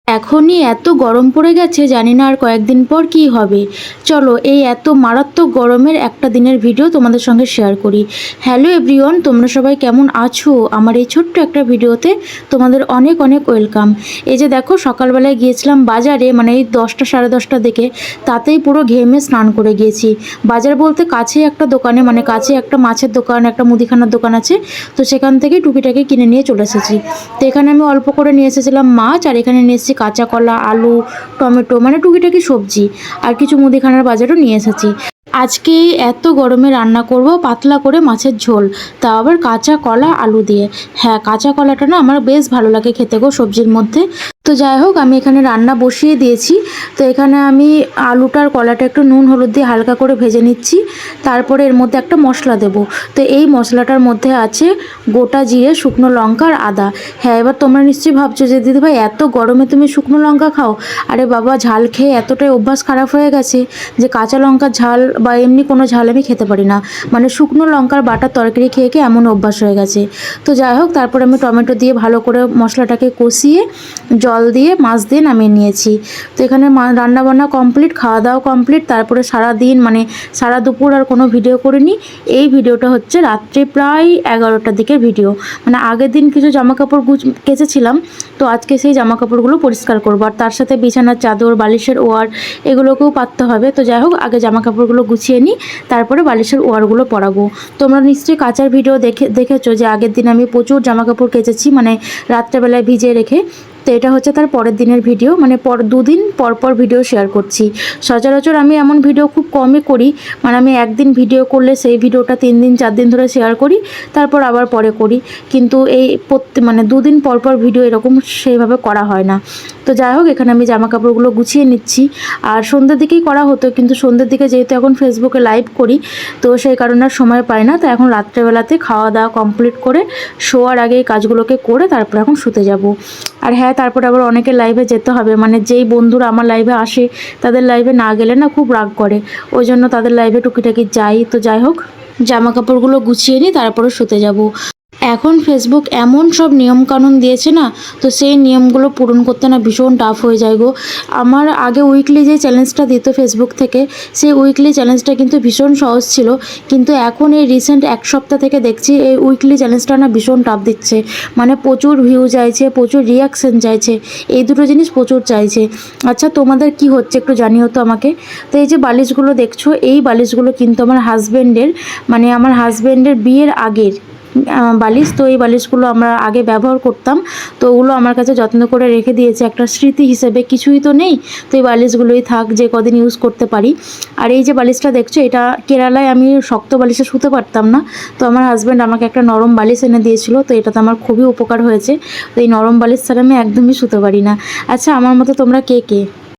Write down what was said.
এখনই এত গরম পড়ে গেছে, জানি না আর কয়েকদিন পর কি হবে। চলো এই এত মারাত্মক গরমের একটা দিনের ভিডিও তোমাদের সঙ্গে শেয়ার করি। হ্যালো এভরিওয়ান, তোমরা সবাই কেমন আছো? আমার এই ছোট্ট একটা ভিডিওতে তোমাদের অনেক অনেক ওয়েলকাম। এই যে দেখো, সকালবেলায় গিয়েছিলাম বাজারে, মানে এই 10টা সাড়ে 10টার দিকে, তাতেই পুরো ঘেমে স্নান করে গিয়েছি। বাজার বলতে কাছেই একটা দোকানে, মানে কাছে একটা মাছের দোকান, একটা মুদিখানার দোকান আছে, তো সেখান থেকে টুকিটাকি কিনে নিয়ে চলে এসেছি। তো এখানে আমি অল্প করে নিয়ে এসেছিলাম মাছ, আর এখানে নিয়ে এসেছি কাঁচা কলা, আলু, টমেটো, মানে টুকিটাকি সবজি, আর কিছু মুদিখানার বাজারও নিয়ে এসেছি। আজকে এত গরমে রান্না করব পাতলা করে মাছের ঝোল, তাও আবার কাঁচা কলা আলু দিয়ে। হ্যাঁ, কাঁচা কলাটা না আমার বেশ ভালো লাগে খেতে গো সবজির মধ্যে। তো যাই হোক, আমি এখানে রান্না বসিয়ে দিয়েছি। তো এখানে আমি আলুটার কলাটা একটু নুন হলুদ দিয়ে হালকা করে ভেজে নিচ্ছি। তারপরে এর মধ্যে একটা মশলা দেব। তো এই মশলাটার মধ্যে আছে গোটা জিরে, শুকনো লঙ্কা আর আদা। হ্যাঁ, এবার তোমরা নিশ্চয়ই ভাবছো যে দিদিভাই এত গরমে তুমি শুকনো লঙ্কা খাও? আরে বাবা, ঝাল খেয়ে এতটাই অভ্যাস খারাপ হয়ে গেছে যে কাঁচা লঙ্কার ঝাল বা এমনি কোনো ঝাল আমি খেতে পারি না। মানে শুকনো লঙ্কার বাটার তরকারি খেয়ে খেয়ে এমন অভ্যাস হয়ে গেছে। তো যাই হোক, তারপরে আমি টমেটো দিয়ে ভালো করে মশলাটাকে কষিয়ে জল দিয়ে মাছ দিয়ে নামিয়ে নিয়েছি। তো এখানে রান্নাবান্না কমপ্লিট, খাওয়া দাওয়া কমপ্লিট। তারপরে সারা দিন, মানে সারা দুপুর আর কোনো ভিডিও করিনি। এই ভিডিওটা হচ্ছে রাত্রে প্রায় 11টার দিকের ভিডিও। মানে আগের দিন কিছু জামাকাপড় কেচেছিলাম, তো আজকে সেই জামাকাপড়গুলো পরিষ্কার করবো, আর তার সাথে বিছানার চাদর, বালিশের ওয়ার এগুলোকেও পাততে হবে। তো যাই হোক, আগে জামাকাপড়গুলো গুছিয়ে নিই, তারপরে বালিশের ওয়ারগুলো পরাবো। তোমরা নিশ্চয়ই কাচার ভিডিও দেখেছো যে আগের দিন আমি প্রচুর জামাকাপড় কেচেছি, মানে রাত্রেবেলায় ভিজিয়ে রেখে। তো এটা হচ্ছে তার পরের দিনের ভিডিও, মানে দুদিন পর পর ভিডিও শেয়ার করছি। সচরাচর আমি এমন ভিডিও খুব কমই করি, মানে আমি একদিন ভিডিও করলে সেই ভিডিওটা 3 দিন 4 দিন ধরে শেয়ার করি, তারপর আবার পরে করি। কিন্তু এই মানে দুদিন পর পর ভিডিও এরকম সেইভাবে করা হয় না। তো যাই হোক, এখানে আমি জামা কাপড়গুলো গুছিয়ে নিচ্ছি। আর সন্ধ্যের দিকেই করা হতো, কিন্তু সন্ধ্যের দিকে যেহেতু এখন ফেসবুকে লাইভ করি, তো সেই কারণে আর সময় পাই না। তো এখন রাত্রেবেলাতে খাওয়া দাওয়া কমপ্লিট করে শোয়ার আগে এই কাজগুলোকে করে তারপর এখন শুতে যাব। আর হ্যাঁ, তারপরে আবার অনেকের লাইভে যেতে হবে, মানে যেই বন্ধুরা আমার লাইভে আসে তাদের লাইভে না গেলে না খুব রাগ করে, ওই জন্য তাদের লাইভে টুকিটাকি যাই। তো যাই হোক, জামা কাপড়গুলো গুছিয়ে নিই, তারপরে শুতে যাব। এখন ফেসবুক এমন সব নিয়মকানুন দিয়েছে না, তো সেই নিয়মগুলো পূরণ করতে না ভীষণ টাফ হয়ে যায় গো। আমার আগে উইকলি যে চ্যালেঞ্জটা দিত ফেসবুক থেকে, সেই উইকলি চ্যালেঞ্জটা কিন্তু ভীষণ সহজ ছিল, কিন্তু এখন এই রিসেন্ট 1 সপ্তাহ থেকে দেখছি এই উইকলি চ্যালেঞ্জটা না ভীষণ টাফ দিচ্ছে। মানে প্রচুর ভিউ চাইছে, প্রচুর রিয়াকশান চাইছে, এই দুটো জিনিস প্রচুর চাইছে। আচ্ছা, তোমাদের কি হচ্ছে একটু জানিও তো আমাকে। তো এই যে বালিশগুলো দেখছো, এই বালিশগুলো কিন্তু আমার হাজব্যান্ডের, মানে আমার হাজব্যান্ডের বিয়ের আগের বালিশ। তো এই বালিশগুলো আমরা আগে ব্যবহার করতাম, তো ওগুলো আমার কাছে যত্ন করে রেখে দিয়েছে একটা স্মৃতি হিসেবে। কিছুই তো নেই, তো এই বালিশগুলোই থাক, যে কদিন ইউজ করতে পারি। আর এই যে বালিশটা দেখছো, এটা কেরালায় আমি শক্ত বালিশে শুতে পারতাম না, তো আমার হাজব্যান্ড আমাকে একটা নরম বালিশ এনে দিয়েছিল, তো এটাতে আমার খুবই উপকার হয়েছে। তো এই নরম বালিশ ছাড়া আমি একদমই শুতে পারি না। আচ্ছা, আমার মতো তোমরা কে কে